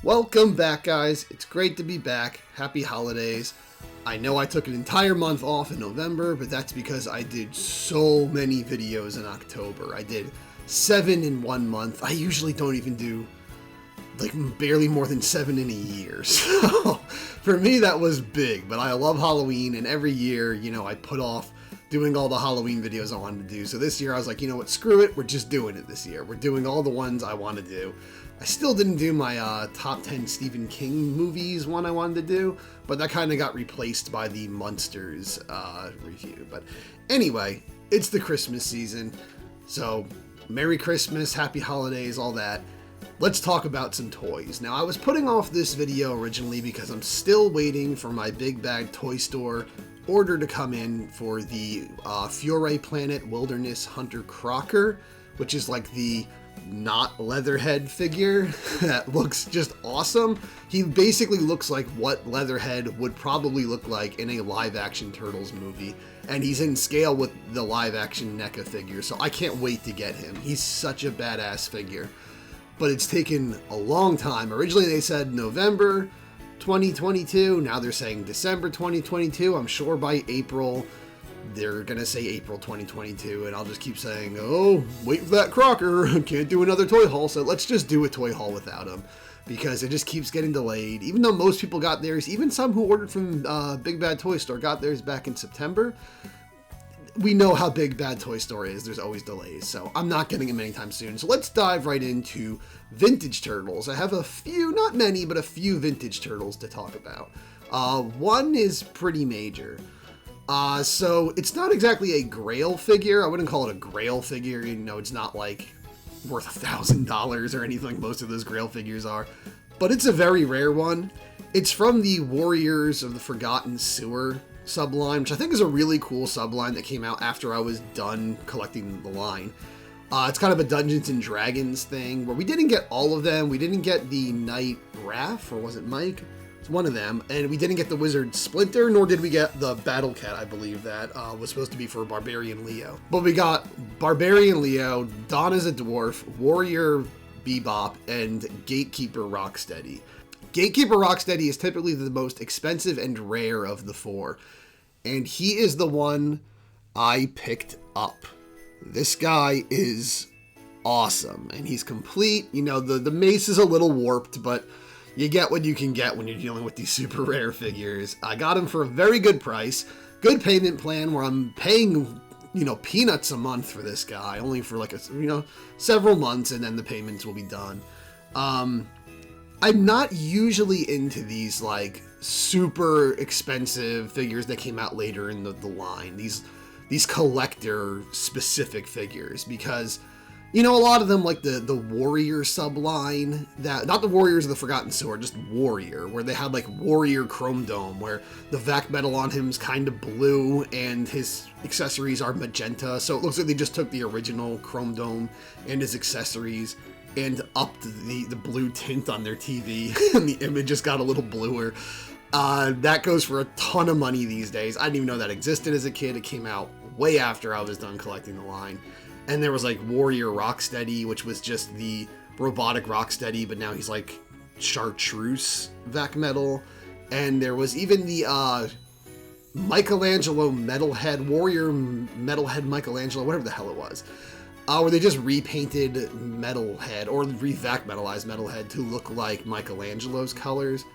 Welcome back, guys. It's great to be back. Happy holidays. I know I took an entire month off in November, but that's because I did so many videos in October. I did 7 in 1 month. I usually don't even do like barely more than 7 in a year. So for me, that was big, but I love Halloween, and every year, I put off doing all the Halloween videos I wanted to do. So this year I was like, you know what, screw it. We're just doing it this year. We're doing all the ones I want to do. I still didn't do my top 10 Stephen King movies one I wanted to do, but that kind of got replaced by the Munsters review. But anyway, it's the Christmas season, so Merry Christmas, Happy Holidays, all that. Let's talk about some toys. Now, I was putting off this video originally because I'm still waiting for my Big Bad Toy Store order to come in for the Fiore Planet Wilderness Hunter Crocker, which is like the not Leatherhead figure that looks just awesome. He basically looks like what Leatherhead would probably look like in a live-action Turtles movie, and he's in scale with the live-action NECA figure, so I can't wait to get him. He's such a badass figure, but it's taken a long time. Originally they said November 2022, now they're saying December 2022. I'm sure by April they're gonna say April 2022, and I'll just keep saying, oh, wait for that Crocker, can't do another toy haul, so let's just do a toy haul without him, because it just keeps getting delayed. Even though most people got theirs, even some who ordered from Big Bad Toy Store got theirs back in September. We know how Big Bad Toy Store is, there's always delays, so I'm not getting them anytime soon. So let's dive right into vintage Turtles. I have a few, not many, but a few vintage Turtles to talk about. One is pretty major. So it's not exactly a Grail figure. I wouldn't call it a Grail figure. It's not like worth $1,000 or anything like most of those Grail figures are, but it's a very rare one. It's from the Warriors of the Forgotten Sewer subline, which I think is a really cool subline that came out after I was done collecting the line. It's kind of a Dungeons and Dragons thing where we didn't get all of them. We didn't get the Knight Raph, or was it Mike? One of them, and we didn't get the Wizard Splinter, nor did we get the Battle Cat, I believe, that was supposed to be for Barbarian Leo. But we got Barbarian Leo, Don as a Dwarf, Warrior Bebop, and Gatekeeper Rocksteady. Gatekeeper Rocksteady is typically the most expensive and rare of the four, and he is the one I picked up. This guy is awesome, and he's complete. The mace is a little warped, but you get what you can get when you're dealing with these super rare figures. I got him for a very good price, good payment plan where I'm paying, peanuts a month for this guy, only for like several months, and then the payments will be done. I'm not usually into these like super expensive figures that came out later in the line, these collector specific figures, because a lot of them, like the Warrior subline, that not the Warriors of the Forgotten Sewer, just Warrior, where they had like Warrior Chrome Dome, where the vac metal on him is kind of blue and his accessories are magenta, so it looks like they just took the original Chrome Dome and his accessories and upped the blue tint on their TV, and the image just got a little bluer. That goes for a ton of money these days. I didn't even know that existed as a kid. It came out way after I was done collecting the line. And there was like Warrior Rocksteady, which was just the robotic Rocksteady, but now he's like chartreuse vac metal. And there was even the Michelangelo Metalhead, Warrior Metalhead Michelangelo, whatever the hell it was, where they just repainted Metalhead, or re-vac metalized Metalhead to look like Michelangelo's colors.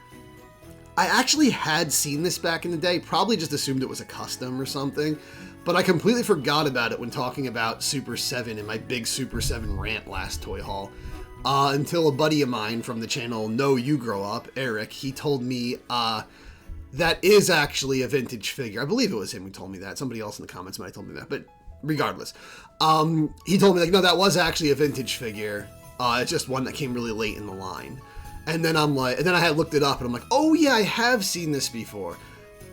I actually had seen this back in the day, probably just assumed it was a custom or something, but I completely forgot about it when talking about Super 7 in my big Super 7 rant last toy haul, until a buddy of mine from the channel No You Grow Up, Eric, he told me that is actually a vintage figure. I believe it was him who told me that. Somebody else in the comments might have told me that, but regardless. He told me, like, no, that was actually a vintage figure. It's just one that came really late in the line. And then I had looked it up, and I'm like, oh yeah, I have seen this before.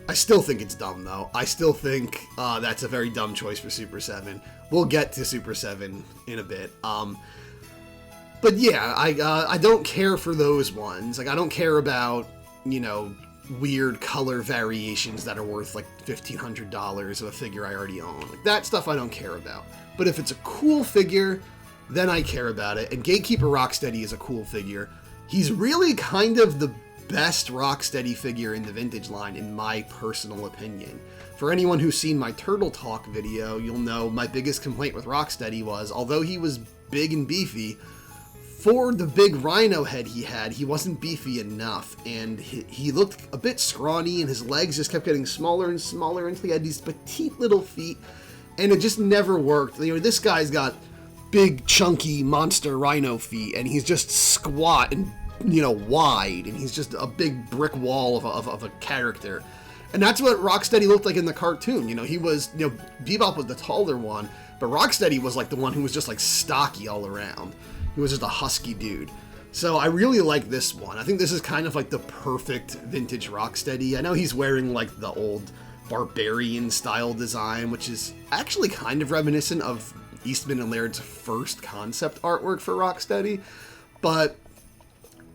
I still think it's dumb, though. I still think that's a very dumb choice for Super 7. We'll get to Super 7 in a bit. But yeah, I don't care for those ones. Like, I don't care about, weird color variations that are worth like $1,500 of a figure I already own. Like, that stuff I don't care about. But if it's a cool figure, then I care about it. And Gatekeeper Rocksteady is a cool figure. He's really kind of the best Rocksteady figure in the vintage line, in my personal opinion. For anyone who's seen my Turtle Talk video, you'll know my biggest complaint with Rocksteady was, although he was big and beefy, for the big rhino head he had, he wasn't beefy enough, and he looked a bit scrawny, and his legs just kept getting smaller and smaller until he had these petite little feet, and it just never worked. You know, this guy's got big, chunky, monster rhino feet, and he's just squat and, you know, wide, and he's just a big brick wall of a character. And that's what Rocksteady looked like in the cartoon. You know, he was, you know, Bebop was the taller one, but Rocksteady was like the one who was just like stocky all around. He was just a husky dude. So I really like this one. I think this is kind of like the perfect vintage Rocksteady. I know he's wearing like the old barbarian style design, which is actually kind of reminiscent of Eastman and Laird's first concept artwork for Rocksteady. But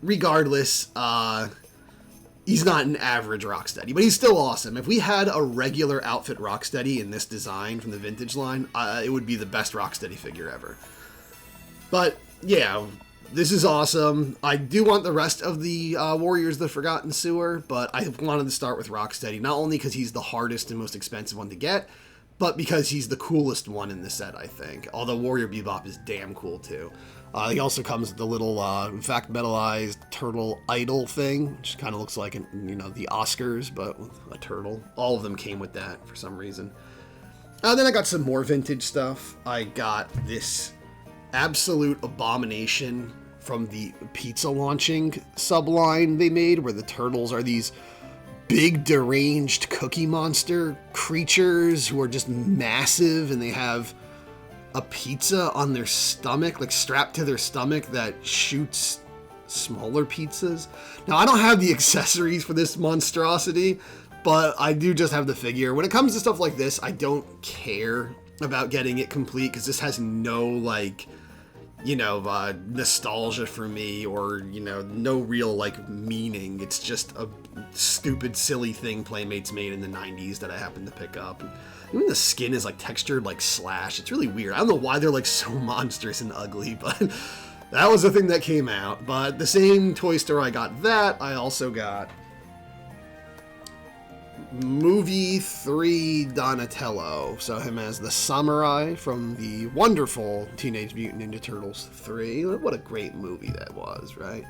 regardless, he's not an average Rocksteady, but he's still awesome. If we had a regular outfit Rocksteady in this design from the vintage line, it would be the best Rocksteady figure ever. But yeah, this is awesome. I do want the rest of the Warriors of the Forgotten Sewer, but I wanted to start with Rocksteady, not only because he's the hardest and most expensive one to get, but because he's the coolest one in the set, I think. Although Warrior Bebop is damn cool too. He also comes with the little, in fact, metallized turtle idol thing, which kind of looks like, you know, the Oscars, but with a turtle. All of them came with that for some reason. Then I got some more vintage stuff. I got this absolute abomination from the pizza launching subline they made, where the turtles are these big deranged Cookie Monster creatures who are just massive, and they have a pizza on their stomach, like strapped to their stomach, that shoots smaller pizzas. Now, I don't have the accessories for this monstrosity, but I do just have the figure. When it comes to stuff like this, I don't care about getting it complete, because this has no, like, you know, nostalgia for me, or, you know, no real, like, meaning. It's just a stupid, silly thing Playmates made in the 90s that I happened to pick up. Even the skin is, like, textured like Slash. It's really weird. I don't know why they're, like, so monstrous and ugly, but that was the thing that came out. But the same toy store I got that, I also got Movie 3 Donatello. So him as the samurai from the wonderful Teenage Mutant Ninja Turtles 3. What a great movie that was, right?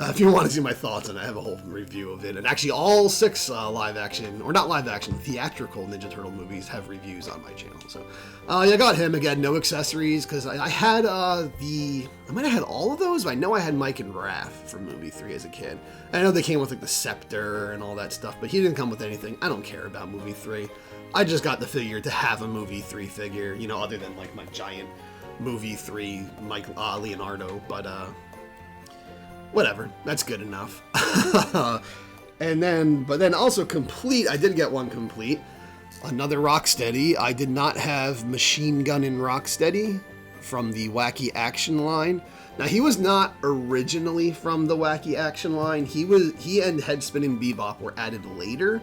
If you want to see my thoughts on it, I have a whole review of it. And actually all 6 live action, or not live action, theatrical Ninja Turtle movies have reviews on my channel. So yeah, I got him. Again, no accessories, because I had I might have had all of those, but I know I had Mike and Raph from Movie 3 as a kid. I know they came with like the scepter and all that stuff, but he didn't come with anything. I don't care about Movie 3. I just got the figure to have a Movie 3 figure, you know, other than like my giant Movie 3 Mike Leonardo, but whatever, that's good enough. But then also complete, I did get one complete. Another Rocksteady. I did not have Machine Gunnin' Rocksteady from the Wacky Action line. Now, he was not originally from the Wacky Action line. He and Head Spinning Bebop were added later,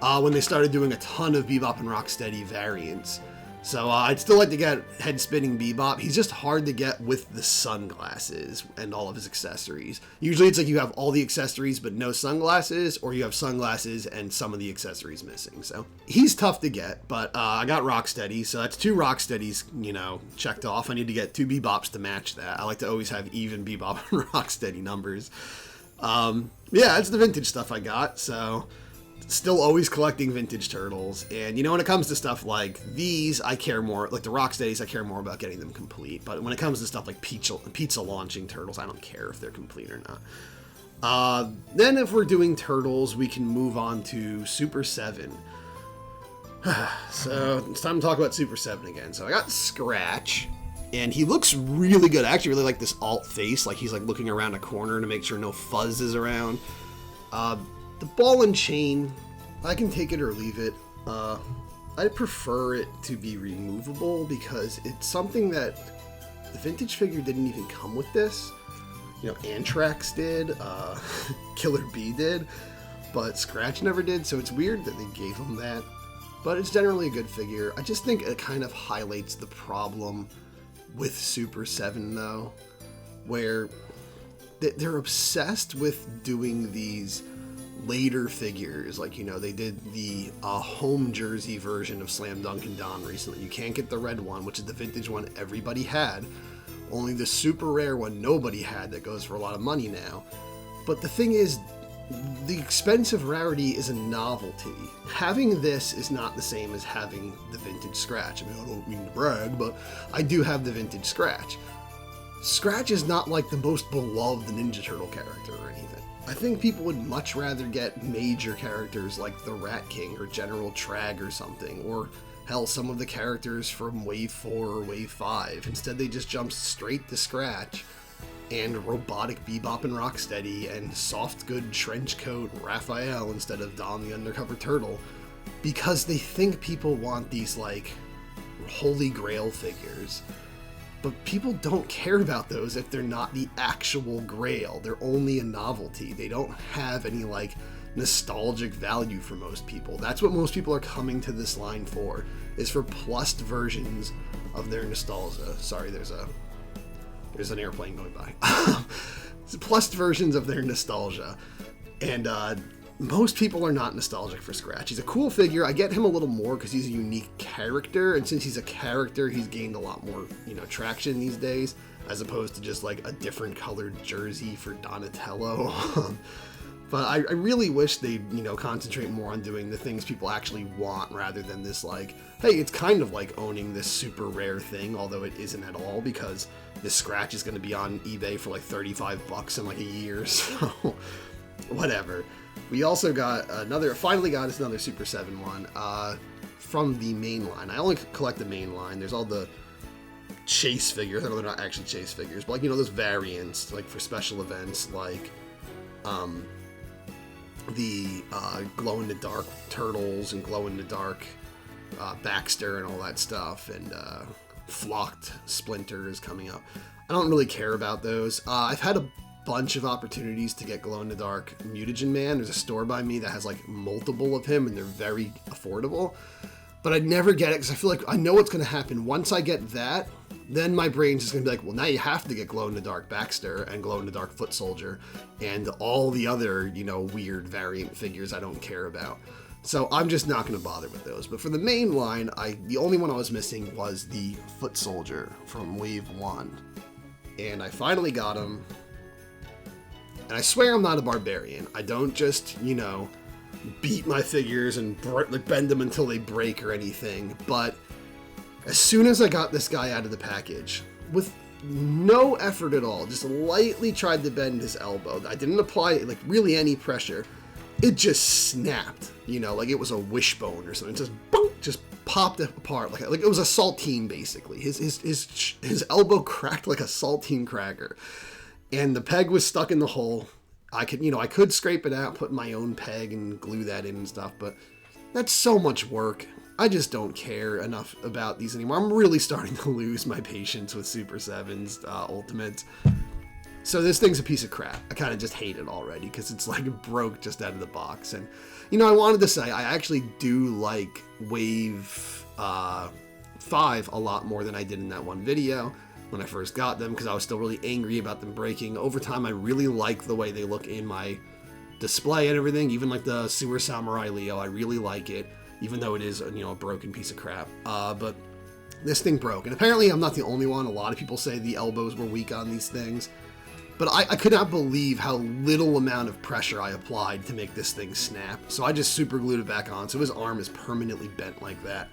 when they started doing a ton of Bebop and Rocksteady variants. So I'd still like to get Head Spinning Bebop. He's just hard to get with the sunglasses and all of his accessories. Usually it's like you have all the accessories but no sunglasses, or you have sunglasses and some of the accessories missing. So he's tough to get, but I got Rocksteady, so that's 2 Rocksteadies, you know, checked off. I need to get 2 Bebops to match that. I like to always have even Bebop and Rocksteady numbers. Yeah, that's the vintage stuff I got, so still always collecting vintage turtles. And you know, when it comes to stuff like these, I care more, like the Rocksteadies, I care more about getting them complete. But when it comes to stuff like pizza launching turtles, I don't care if they're complete or not. Then if we're doing turtles, we can move on to Super 7. So it's time to talk about Super 7 again. So I got Scratch, and he looks really good. I actually really like this alt face, like he's like looking around a corner to make sure no fuzz is around. The ball and chain, I can take it or leave it. I prefer it to be removable, because it's something that the vintage figure didn't even come with this. You know, Anthrax did, Killer Bee did, but Scratch never did, so it's weird that they gave him that. But it's generally a good figure. I just think it kind of highlights the problem with Super 7, though, where they're obsessed with doing these later figures. Like, you know, they did the home jersey version of Slam Dunk and Don recently. You can't get the red one, which is the vintage one everybody had. Only the super rare one nobody had that goes for a lot of money now. But the thing is, the expensive rarity is a novelty. Having this is not the same as having the vintage Scratch. I mean, I don't mean to brag, but I do have the vintage Scratch. Scratch is not like the most beloved Ninja Turtle character or anything. I think people would much rather get major characters like the Rat King or General Trag or something, or hell, some of the characters from Wave 4 or Wave 5. Instead, they just jump straight to Scratch and robotic Bebop and Rocksteady and soft good trenchcoat Raphael instead of Don the Undercover Turtle, because they think people want these like holy grail figures. But people don't care about those if they're not the actual grail. They're only a novelty. They don't have any like nostalgic value for most people. That's what most people are coming to this line for, is for plussed versions of their nostalgia. Sorry, there's an airplane going by. Plussed versions of their nostalgia. And most people are not nostalgic for Scratch. He's a cool figure. I get him a little more because he's a unique character, and since he's a character, he's gained a lot more, you know, traction these days, as opposed to just like a different colored jersey for Donatello. But I really wish they'd, you know, concentrate more on doing the things people actually want rather than this like, hey, it's kind of like owning this super rare thing, although it isn't at all, because this Scratch is going to be on eBay for like $35 in like a year, so whatever. We also got finally got us another Super 7 one from the main line. I only collect the main line. There's all the chase figures. I know they're not actually chase figures, but like, you know, those variants like for special events, like the glow-in-the-dark Turtles and glow-in-the-dark Baxter and all that stuff, and Flocked Splinter is coming up. I don't really care about those. I've had a bunch of opportunities to get glow-in-the-dark Mutagen Man. There's a store by me that has like multiple of him, and they're very affordable. But I'd never get it because I feel like I know what's going to happen. Once I get that, then my brain's just going to be like, well, now you have to get glow-in-the-dark Baxter and glow-in-the-dark Foot Soldier and all the other, you know, weird variant figures I don't care about. So I'm just not going to bother with those. But for the main line, the only one I was missing was the Foot Soldier from Wave 1. And I finally got him. And I swear I'm not a barbarian. I don't just, you know, beat my figures and bend them until they break or anything. But as soon as I got this guy out of the package, with no effort at all, just lightly tried to bend his elbow. I didn't apply like really any pressure. It just snapped, you know, like it was a wishbone or something. Just boom, just popped apart like it was a saltine basically. His elbow cracked like a saltine cracker, and the peg was stuck in the hole. I could scrape it out, put my own peg and glue that in and stuff, but that's so much work. I just don't care enough about these anymore. I'm really starting to lose my patience with Super 7's Ultimates. So this thing's a piece of crap. I kind of just hate it already because it's like broke just out of the box. And, you know, I wanted to say I actually do like Wave 5 a lot more than I did in that one video when I first got them, because I was still really angry about them breaking. Over time, I really like the way they look in my display and everything. Even like the Sewer Samurai Leo, I really like it, even though it is, you know, a broken piece of crap. But this thing broke, and apparently I'm not the only one. A lot of people say the elbows were weak on these things. But I could not believe how little amount of pressure I applied to make this thing snap. So I just super glued it back on, so his arm is permanently bent like that.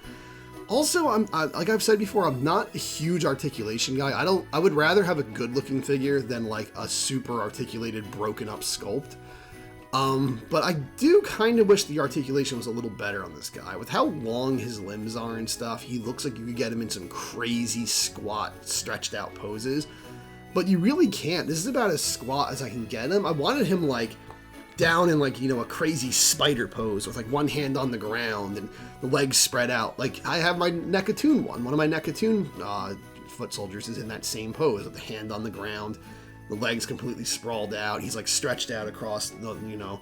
Also, like I've said before, I'm not a huge articulation guy. I would rather have a good-looking figure than like a super articulated, broken-up sculpt. But I do kind of wish the articulation was a little better on this guy. With how long his limbs are and stuff, he looks like you could get him in some crazy squat, stretched-out poses. But you really can't. This is about as squat as I can get him. I wanted him like down in like, you know, a crazy spider pose with like one hand on the ground and the legs spread out. Like I have my Nekatoon one. One of my Nekatoon foot soldiers is in that same pose with the hand on the ground, the legs completely sprawled out. He's like stretched out across the, you know,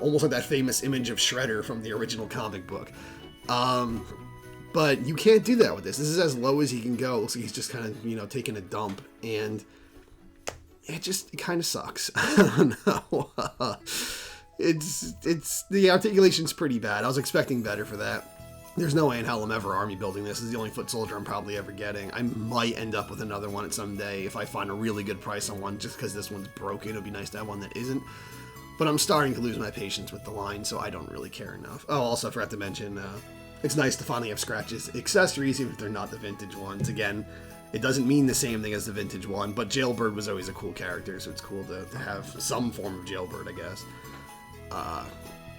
almost like that famous image of Shredder from the original comic book. But you can't do that with this. This is as low as he can go. It looks like he's just kind of, you know, taking a dump. And it kind of sucks. I don't know. It's the articulation's pretty bad. I was expecting better for that. There's no way in hell I'm ever army building this. This is the only foot soldier I'm probably ever getting. I might end up with another one at some day if I find a really good price on one, just because this one's broken. It would be nice to have one that isn't. But I'm starting to lose my patience with the line, so I don't really care enough. Oh, also, I forgot to mention, it's nice to finally have Scratch's accessories, even if they're not the vintage ones. Again, it doesn't mean the same thing as the vintage one, but Jailbird was always a cool character, so it's cool to have some form of Jailbird, I guess.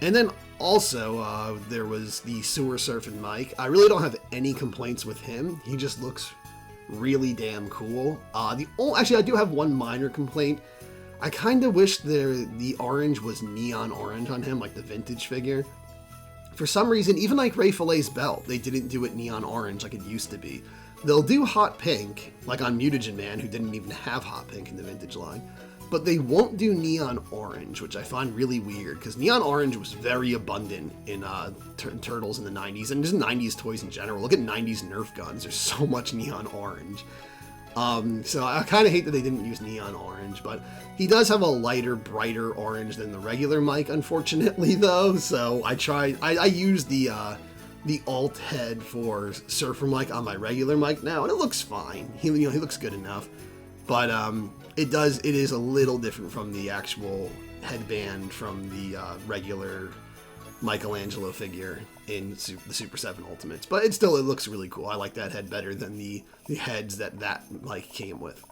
And then also, there was the Sewer Surfing Mike. I really don't have any complaints with him. He just looks really damn cool. Actually, I do have one minor complaint. I kind of wish the orange was neon orange on him, like the vintage figure. For some reason, even like Ray Filet's belt, they didn't do it neon orange like it used to be. They'll do hot pink, like on Mutagen Man, who didn't even have hot pink in the vintage line. But they won't do neon orange, which I find really weird, because neon orange was very abundant in Turtles in the 90s, and just 90s toys in general. Look at 90s Nerf guns, there's so much neon orange. So I kind of hate that they didn't use neon orange, but he does have a lighter, brighter orange than the regular Mike, unfortunately, though. So I used the alt head for Surfer Mike on my regular Mike now, and it looks fine. He looks good enough, but it is a little different from the actual headband from the regular Michelangelo figure in the Super 7 Ultimates, but it looks really cool. I like that head better than the heads that Mike came with.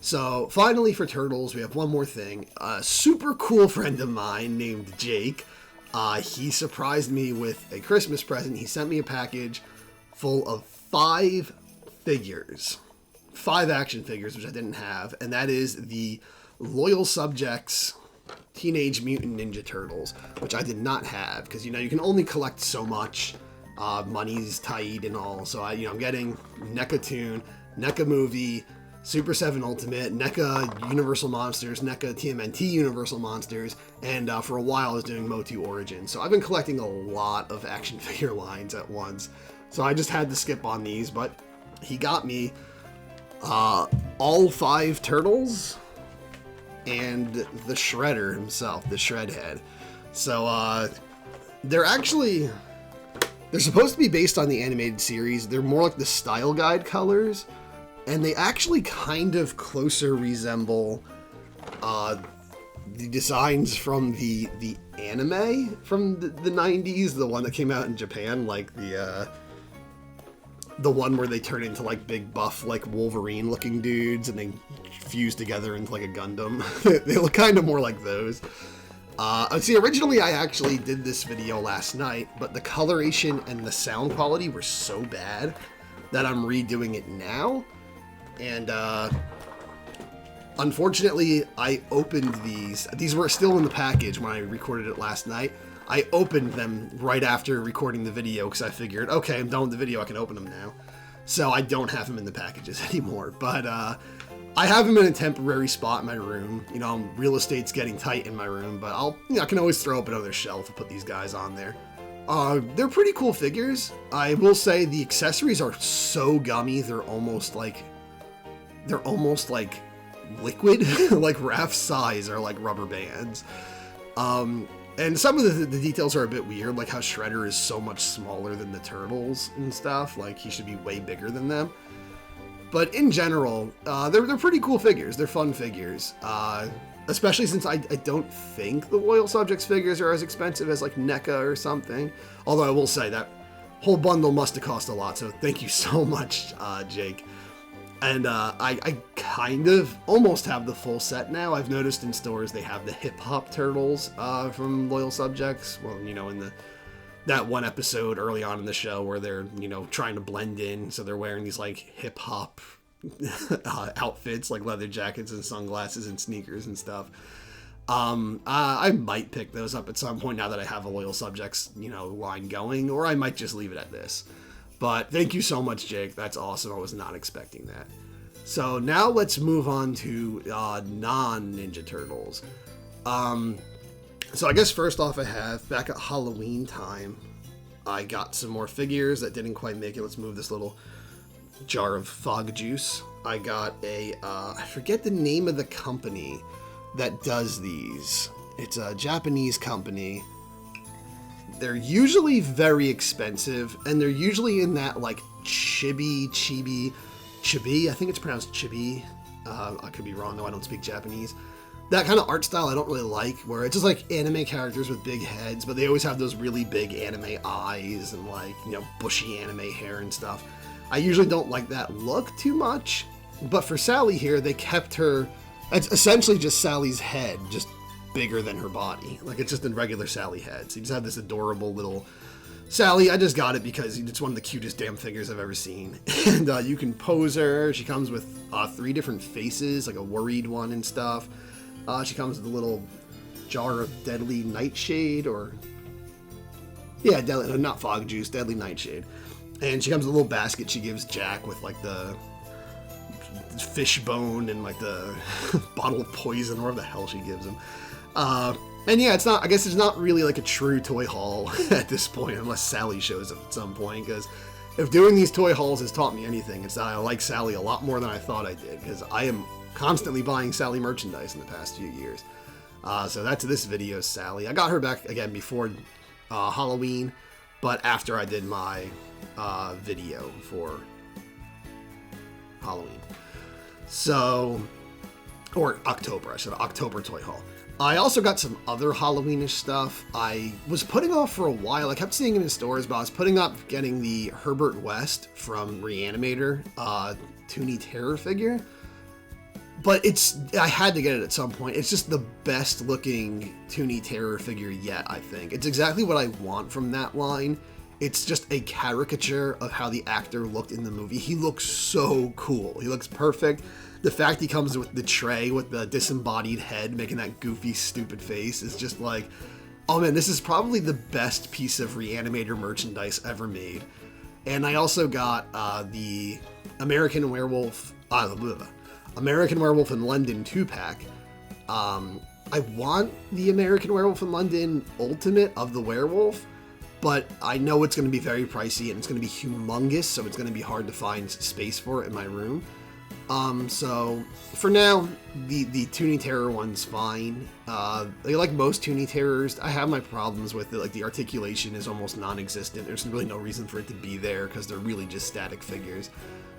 So finally for Turtles, we have one more thing. A super cool friend of mine named Jake, he surprised me with a Christmas present. He sent me a package full of 5 figures, 5 action figures, which I didn't have, and that is the Loyal Subjects Teenage Mutant Ninja Turtles, which I did not have, because, you can only collect so much. Money's tight and all, so I'm getting NECA Toon, NECA Movie, Super 7 Ultimate, NECA Universal Monsters, NECA TMNT Universal Monsters, and for a while I was doing Motu Origin. So I've been collecting a lot of action figure lines at once, so I just had to skip on these, but he got me all 5 Turtles and the Shredder himself, the Shredhead. So they're supposed to be based on the animated series. They're more like the style guide colors, and they actually kind of closer resemble the designs from the anime from the 90s, the one that came out in Japan, like the one where they turn into like big buff like Wolverine looking dudes and they fuse together into like a Gundam. They look kind of more like those. See, originally I actually did this video last night, but the coloration and the sound quality were so bad that I'm redoing it now. And unfortunately, I opened these. These were still in the package when I recorded it last night. I opened them right after recording the video because I figured, okay, I'm done with the video, I can open them now. So I don't have them in the packages anymore. But I have them in a temporary spot in my room. Real estate's getting tight in my room, but I can always throw up another shelf and put these guys on there. They're pretty cool figures. I will say the accessories are so gummy, they're almost like liquid, like Raph's size are like rubber bands. And some of the details are a bit weird, like how Shredder is so much smaller than the Turtles and stuff. Like, he should be way bigger than them. But in general, they're pretty cool figures. They're fun figures. Especially since I don't think the Loyal Subjects figures are as expensive as, like, NECA or something. Although I will say that whole bundle must have cost a lot, so thank you so much, Jake. And I kind of almost have the full set now. I've noticed in stores they have the hip-hop turtles from Loyal Subjects. Well, in that one episode early on in the show where they're, trying to blend in. So they're wearing these, like, hip-hop outfits, like leather jackets and sunglasses and sneakers and stuff. I might pick those up at some point now that I have a Loyal Subjects, line going. Or I might just leave it at this. But thank you so much, Jake. That's awesome. I was not expecting that. So now let's move on to non-Ninja Turtles. So I guess first off I have, back at Halloween time, I got some more figures that didn't quite make it. Let's move this little jar of fog juice I got a, I forget the name of the company that does these. It's a Japanese company. They're usually very expensive, and they're usually in that, like, chibi, I think it's pronounced chibi. I could be wrong, though, I don't speak Japanese. That kind of art style I don't really like, where it's just like anime characters with big heads, but they always have those really big anime eyes and, like, you know, bushy anime hair and stuff. I usually don't like that look too much, but for Sally here, they kept her, it's essentially just Sally's head, just bigger than her body. Like, it's just a regular Sally head. So you just have this adorable little Sally. I just got it because it's one of the cutest damn figures I've ever seen. And you can pose her. She comes with 3 different faces, like a worried one and stuff. She comes with a little jar of deadly nightshade, or... yeah, not fog juice, deadly nightshade. And she comes with a little basket she gives Jack with, like, the fish bone and, like, the bottle of poison, or whatever the hell she gives him. And yeah, it's not, I guess it's not really like a true toy haul at this point, unless Sally shows up at some point, because if doing these toy hauls has taught me anything, it's that I like Sally a lot more than I thought I did, because I am constantly buying Sally merchandise in the past few years. So that's this video's Sally. I got her back, again, before Halloween, but after I did my video for Halloween. So, or October, I said October toy haul. I also got some other Halloweenish stuff. I was putting off for a while. I kept seeing it in stores, but I was putting up getting the Herbert West from Reanimator Toony Terror figure. But I had to get it at some point. It's just the best looking Toony Terror figure yet, I think. It's exactly what I want from that line. It's just a caricature of how the actor looked in the movie. He looks so cool. He looks perfect. The fact he comes with the tray with the disembodied head making that goofy, stupid face is just like, oh man, this is probably the best piece of Reanimator merchandise ever made. And I also got the American Werewolf in London 2-pack. I want the American Werewolf in London Ultimate of the Werewolf, but I know it's going to be very pricey and it's going to be humongous, so it's going to be hard to find space for it in my room. So for now, the Toony Terror one's fine. Like most Toony Terrors, I have my problems with it. Like, the articulation is almost non-existent. There's really no reason for it to be there because they're really just static figures.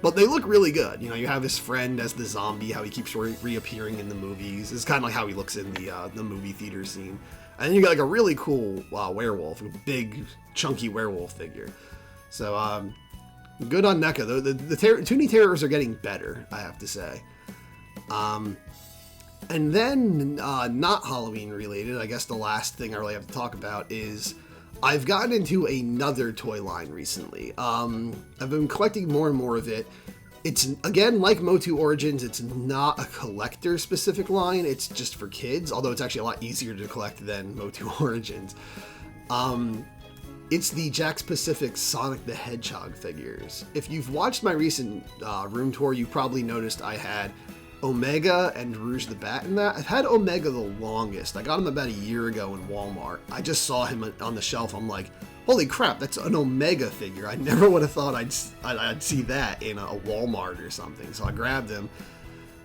But they look really good. You know, you have his friend as the zombie, how he keeps reappearing in the movies. It's kind of like how he looks in the movie theater scene. And then you got like a really cool werewolf, a big, chunky werewolf figure. So, good on NECA. The Toony Terrors are getting better, I have to say. And then, not Halloween related, I guess the last thing I really have to talk about is I've gotten into another toy line recently. I've been collecting more and more of it. It's, again, like Motu Origins, it's not a collector-specific line. It's just for kids, although it's actually a lot easier to collect than Motu Origins. It's the Jakks Pacific Sonic the Hedgehog figures. If you've watched my recent room tour, you probably noticed I had Omega and Rouge the Bat in that. I've had Omega the longest. I got him about a year ago in Walmart. I just saw him on the shelf. I'm like, holy crap, that's an Omega figure. I never would have thought I'd see that in a Walmart or something. So I grabbed him.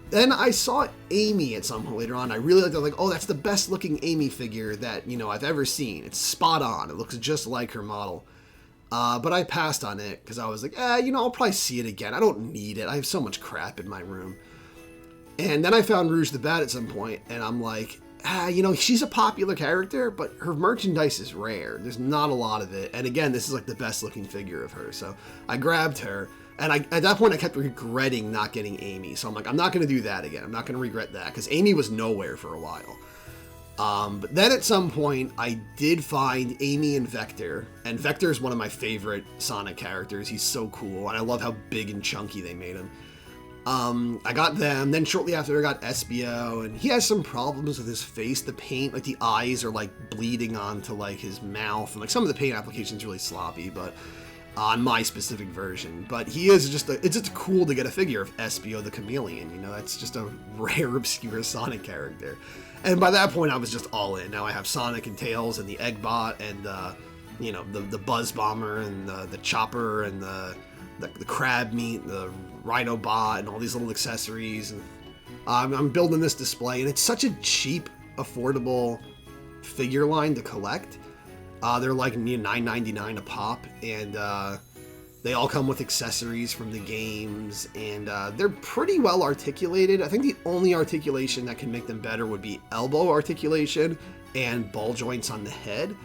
Then I saw Amy at some point later on. I really liked it. Like, oh, that's the best looking Amy figure that, you know, I've ever seen. It's spot on. It looks just like her model. But I passed on it because I was like, you know, I'll probably see it again. I don't need it. I have so much crap in my room. And then I found Rouge the Bat at some point, and I'm like, you know, she's a popular character, but her merchandise is rare. There's not a lot of it. And again, this is like the best looking figure of her. So I grabbed her, and at that point I kept regretting not getting Amy. So I'm like, I'm not going to do that again. I'm not going to regret that, because Amy was nowhere for a while. But then at some point I did find Amy and Vector, and Vector is one of my favorite Sonic characters. He's so cool, and I love how big and chunky they made him. I got them, then shortly after I got Espio, and he has some problems with his face. The paint, like the eyes are like bleeding onto like his mouth, and like some of the paint application is really sloppy, but on my specific version. But he is just it's just cool to get a figure of Espio the Chameleon, you know, that's just a rare, obscure Sonic character. And by that point I was just all in. Now I have Sonic and Tails and the Eggbot and you know, the Buzz Bomber and the Chopper and the the crab meat, the rhino bot, and all these little accessories. And I'm building this display, and it's such a cheap, affordable figure line to collect. They're like $9.99 a pop, and they all come with accessories from the games, and they're pretty well articulated. I think the only articulation that can make them better would be elbow articulation and ball joints on the head.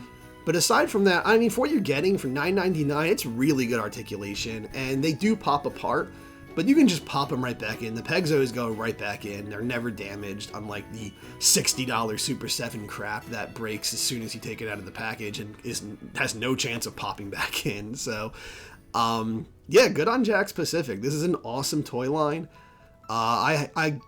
But aside from that, I mean, for what you're getting for $9.99, it's really good articulation, and they do pop apart, but you can just pop them right back in. The pegs always go right back in. They're never damaged, unlike the $60 Super 7 crap that breaks as soon as you take it out of the package and has no chance of popping back in. So, yeah, good on Jakks Pacific. This is an awesome toy line. I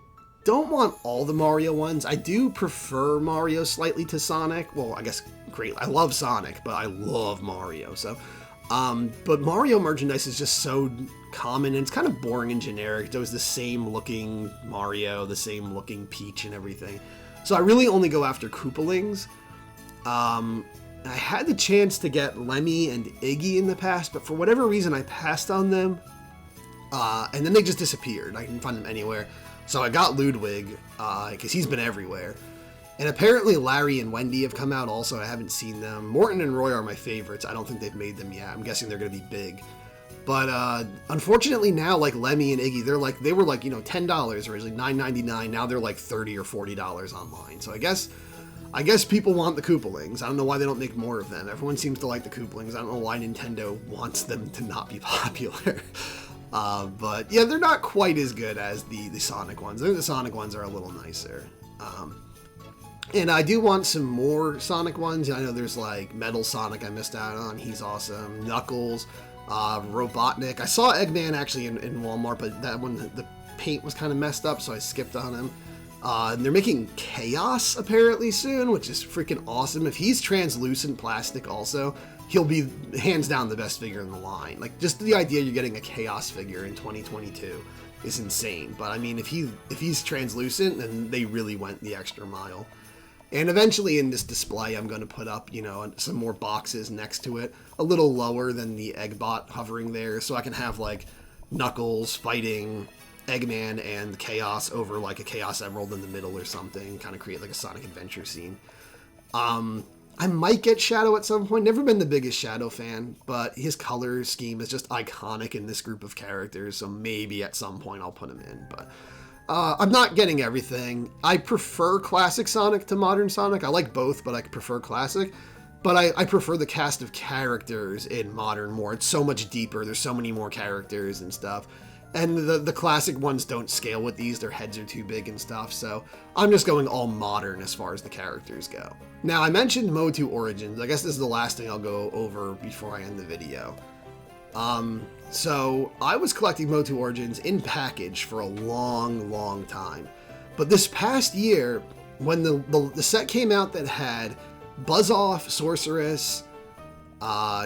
don't want all the Mario ones. I do prefer Mario slightly to Sonic. Well, I guess great. I love Sonic, but I love Mario. So, but Mario merchandise is just so common, and it's kind of boring and generic. It was the same looking Mario, the same looking Peach and everything. So I really only go after Koopalings. I had the chance to get Lemmy and Iggy in the past, but for whatever reason I passed on them. And then they just disappeared. I didn't find them anywhere. So I got Ludwig, because he's been everywhere. And apparently Larry and Wendy have come out also. I haven't seen them. Morton and Roy are my favorites. I don't think they've made them yet. I'm guessing they're going to be big. But unfortunately now, like Lemmy and Iggy, they were like, $10 originally, $9.99. Now they're like $30 or $40 online. So I guess people want the Koopalings. I don't know why they don't make more of them. Everyone seems to like the Koopalings. I don't know why Nintendo wants them to not be popular. But yeah, they're not quite as good as the Sonic ones. I think the Sonic ones are a little nicer. And I do want some more Sonic ones. I know there's like Metal Sonic I missed out on. He's awesome. Knuckles, Robotnik. I saw Eggman actually in Walmart, but that one, the paint was kind of messed up, so I skipped on him. And they're making Chaos apparently soon, which is freaking awesome. If he's translucent plastic also, he'll be hands down the best figure in the line. Like, just the idea you're getting a Chaos figure in 2022 is insane. But I mean, if he's translucent, then they really went the extra mile. And eventually in this display, I'm going to put up, some more boxes next to it, a little lower than the Eggbot hovering there, so I can have like Knuckles fighting Eggman and Chaos over like a Chaos Emerald in the middle or something, kind of create like a Sonic Adventure scene. I might get Shadow at some point. Never been the biggest Shadow fan, but his color scheme is just iconic in this group of characters, so maybe at some point I'll put him in. But I'm not getting everything. I prefer Classic Sonic to Modern Sonic. I like both, but I prefer Classic. But I prefer the cast of characters in Modern more. It's so much deeper. There's so many more characters and stuff. And the classic ones don't scale with these. Their heads are too big and stuff. So I'm just going all modern as far as the characters go. Now, I mentioned Motu Origins. I guess this is the last thing I'll go over before I end the video. So I was collecting Motu Origins in package for a long, long time. But this past year, when the set came out that had Buzz-Off, Sorceress,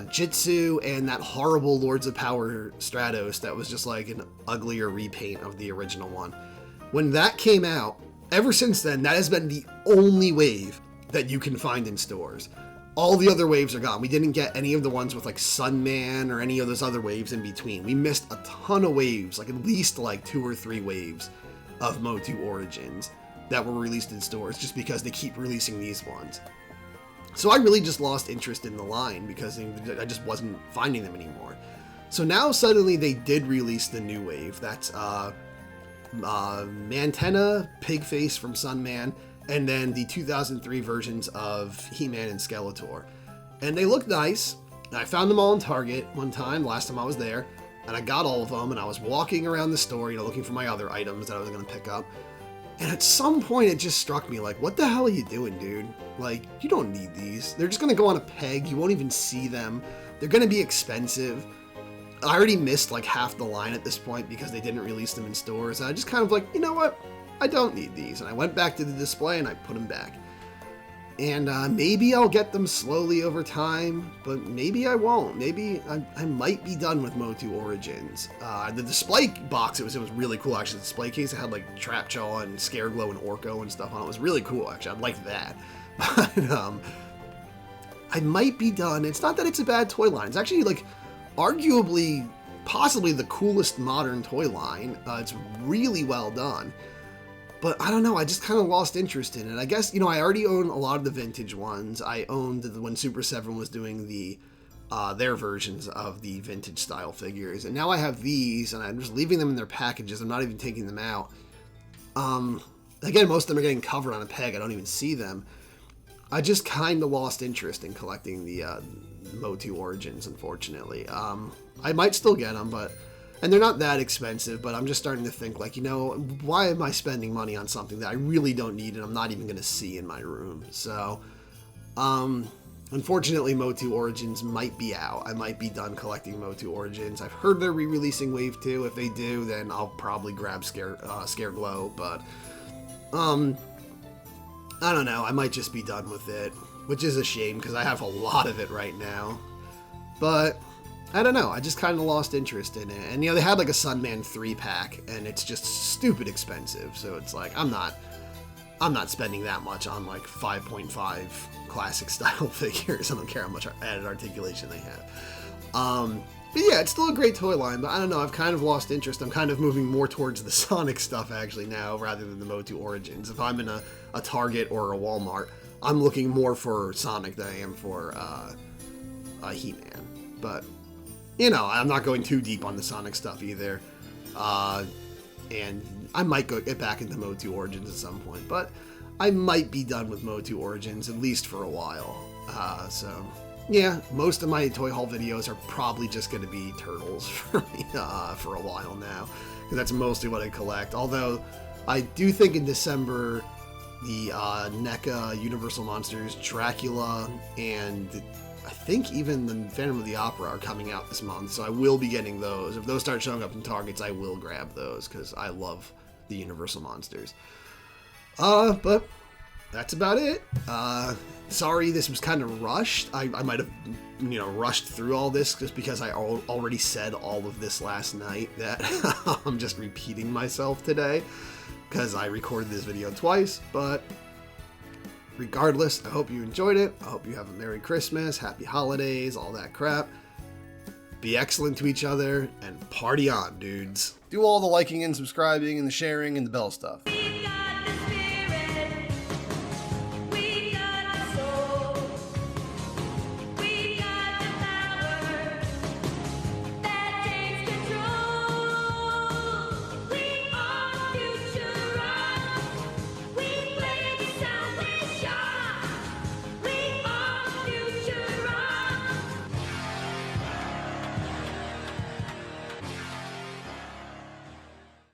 Jitsu, and that horrible Lords of Power Stratos that was just like an uglier repaint of the original one. When that came out, ever since then, that has been the only wave that you can find in stores. All the other waves are gone. We didn't get any of the ones with like Sunman or any of those other waves in between. We missed a ton of waves, like at least like 2 or 3 waves of Motu Origins that were released in stores just because they keep releasing these ones. So I really just lost interest in the line because I just wasn't finding them anymore. So now suddenly they did release the new wave. That's Mantenna, Pigface from Sunman, and then the 2003 versions of He-Man and Skeletor. And they look nice. I found them all in Target one time, last time I was there, and I got all of them, and I was walking around the store, looking for my other items that I was going to pick up. And at some point, it just struck me, like, what the hell are you doing, dude? Like, you don't need these. They're just going to go on a peg. You won't even see them. They're going to be expensive. I already missed, like, half the line at this point because they didn't release them in stores. And I just kind of like, you know what? I don't need these. And I went back to the display and I put them back. And maybe I'll get them slowly over time, but maybe I won't. Maybe I might be done with Motu Origins. The display box, it was really cool, actually. The display case, it had like Trapjaw and Scareglow and Orko and stuff on it. It was really cool, actually. I liked that. But I might be done. It's not that it's a bad toy line. It's actually like arguably possibly the coolest modern toy line. It's really well done. But I don't know, I just kind of lost interest in it. I guess, I already own a lot of the vintage ones. I owned when Super 7 was doing their versions of the vintage style figures. And now I have these, and I'm just leaving them in their packages. I'm not even taking them out. Again, most of them are getting covered on a peg. I don't even see them. I just kind of lost interest in collecting the Motu Origins, unfortunately. I might still get them, and they're not that expensive, but I'm just starting to think, like, why am I spending money on something that I really don't need and I'm not even going to see in my room? So, unfortunately, Motu Origins might be out. I might be done collecting Motu Origins. I've heard they're re-releasing Wave 2. If they do, then I'll probably grab Scareglow, but, I don't know. I might just be done with it, which is a shame because I have a lot of it right now. But I don't know. I just kind of lost interest in it. And, they had like a Sunman 3-pack, and it's just stupid expensive. So it's like, I'm not spending that much on like 5.5 classic style figures. I don't care how much added articulation they have. But yeah, it's still a great toy line, but I don't know, I've kind of lost interest. I'm kind of moving more towards the Sonic stuff actually now, rather than the Motu Origins. If I'm in a Target or a Walmart, I'm looking more for Sonic than I am for He-Man. But, I'm not going too deep on the Sonic stuff either. And I might get back into Motu Origins at some point, but I might be done with Motu Origins, at least for a while. So... yeah, most of my toy haul videos are probably just going to be Turtles for me for a while now, because that's mostly what I collect. Although, I do think in December, the NECA Universal Monsters, Dracula, and I think even the Phantom of the Opera are coming out this month, so I will be getting those. If those start showing up in Targets, I will grab those, because I love the Universal Monsters. But... that's about it. Sorry this was kind of rushed. I might have, rushed through all this just because I already said all of this last night, that I'm just repeating myself today because I recorded this video twice. But regardless, I hope you enjoyed it. I hope you have a Merry Christmas, Happy Holidays, all that crap. Be excellent to each other and party on, dudes. Do all the liking and subscribing and the sharing and the bell stuff.